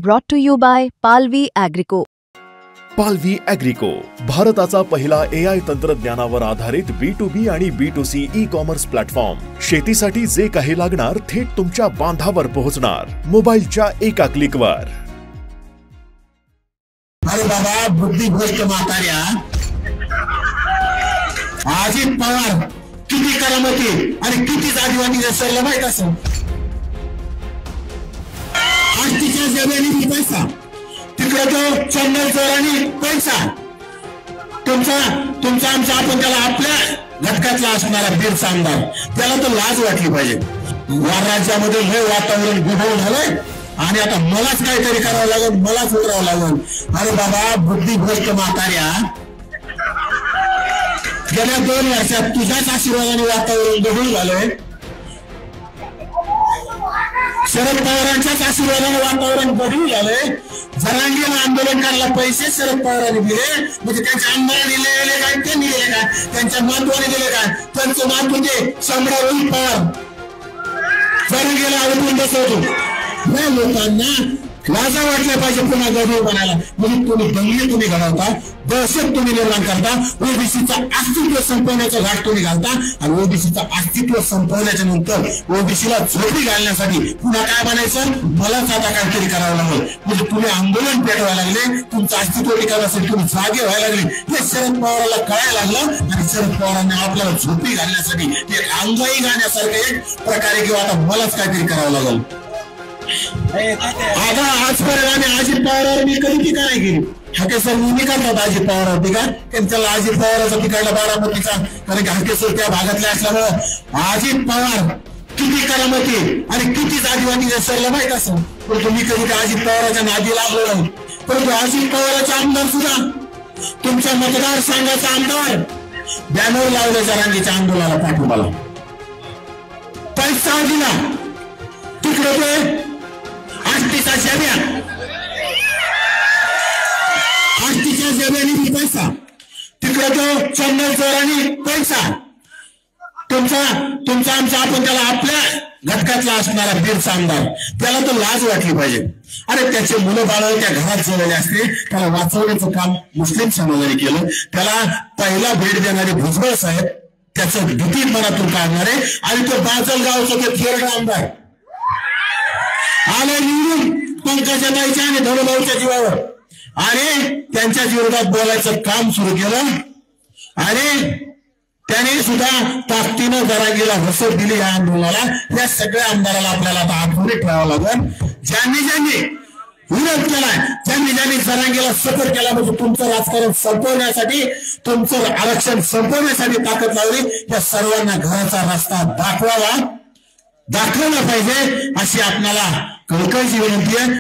Brought to you by Palvi Agrico. पालवी ॲग्रिको, भारताचा पहिला AI तंत्रज्ञानावर आधारित B2B आणि B2C ई-कॉमर्स प्लॅटफॉर्म. शेतीसाठी जे काही लागणार थेट तुमच्या बांधावर पोहोचणार, मोबाईलच्या एका क्लिकवर. अरे बाबा, बुद्धिभ्रष्ट म्हाताऱ्या, अजित पवार किती करामती आणि किती जागेवानी सरला माहित असं. आष्टीच्या जमिनी पैसा, तिकडे तो चंदन चोरांनी पैसा, तुमचा आमचा आपण त्याला आपल्या घटकातला असणारा बिरसा आमदार, त्याला तर लाज वाटली पाहिजे. राज्यामध्ये हे वातावरण बिघडून झालंय आणि आता मलाच काहीतरी करावं लागेल, मलाच उतरावं लागेल. अरे बाबा, बुद्धिभ्रष्ट म्हाताऱ्या, गेल्या 2 वर्षात तुझ्याच आशीर्वादाने वातावरण बिघडून झालंय. शरद पवारांच्याच आशीर्वादाने वातावरण बदलून झालंय. जरांगीला आंदोलन करायला पैसे शरद पवारांनी दिले, म्हणजे त्यांच्या आमदारांनी दिले काय, त्यांनी दिले का, त्यांच्या महत्वाने दिले का? त्यांचं नाव म्हणजे सम्राट रोहित पवार जरांगीला आवडून बसवतो. या लोकांना लाजा वाटल्या पाहिजे पुन्हा गरीब बनायला. म्हणजे तुम्ही घडवता, दहशत तुम्ही निर्माण करता, ओबीसीचं अस्तित्व संपवण्याचा घाट तुम्ही घालता आणि ओबीसीचं अस्तित्व संपवल्याच्या नंतर ओबीसीला झोपी घालण्यासाठी पुन्हा काय बनायचं, मलाच आता काहीतरी करावं लागेल. म्हणजे तुम्ही आंदोलन पेटवायला लागले, तुमचं अस्तित्व टिकवण्यासाठी तुम्ही जागे व्हायला लागले. हे शरद पवाराला कळायला लागलं आणि शरद पवारांनी आपल्याला झोपी घालण्यासाठी एक अंगाई गाण्यासारखं एक प्रकारे किंवा आता मलाच काहीतरी करावं लागेल. आता आजपर्यंत आम्ही अजित पवारावर मी कधी टीका नाही केली. हाकेसर मी करतात अजित पवारावर टीका, त्यांच्याला अजित पवाराचा तिकडला बारामतीचा, कारण की हाकेसर त्या भागातले असल्यामुळं अजित पवार किती करामती आणि किती जागेवानी सरला माहित असं. परंतु मी कधी अजित पवाराच्या नादी लागलो नाही. परंतु अजित पवाराचे आमदार सुद्धा, तुमच्या मतदारसंघाचा आमदार बॅनर लावले जरांगीच्या आंदोलनाला पाठिंबाला, पैसा दिला. तिकडे ते आष्टीच्या जमिनी पैसा, तिकडे तो चंदन चोरांनी पैसा, तुमचा आमचा आपण त्याला आपल्या घटकातला असणारा बिरसा आमदार, त्याला तर लाज वाटली पाहिजे. अरे त्याचे मुलं बाळ त्या घरात जवळ असते, त्याला वाचवण्याचं काम मुस्लिम समाजाने केलं. त्याला पहिला भेट देणारे भुजबळ साहेब त्याचं भीती मनातून काढणारे आणि तो बाजलगावचा ते थेरड आमदार आले निवडून पंकजाताईच्या आणि धनुभाऊच्या जीवावर आणि त्यांच्या विरोधात बोलायचं काम सुरू केलं. आणि त्याने सुद्धा ताकदीनं जरांगीला हसत दिली या आंदोलनाला. या सगळ्या आमदाराला आपल्याला आता आठवणीत ठेवावं लागेल. ज्यांनी विरोध केलाय, ज्यांनी जरांगीला सपोर्ट केला, म्हणजे तुमचं राजकारण संपवण्यासाठी, तुमचं आरक्षण संपवण्यासाठी ताकद लावली, त्या सर्वांना घराचा रस्ता दाखवला पाहिजे, अशी आपल्याला कळकळीची विनंती आहे.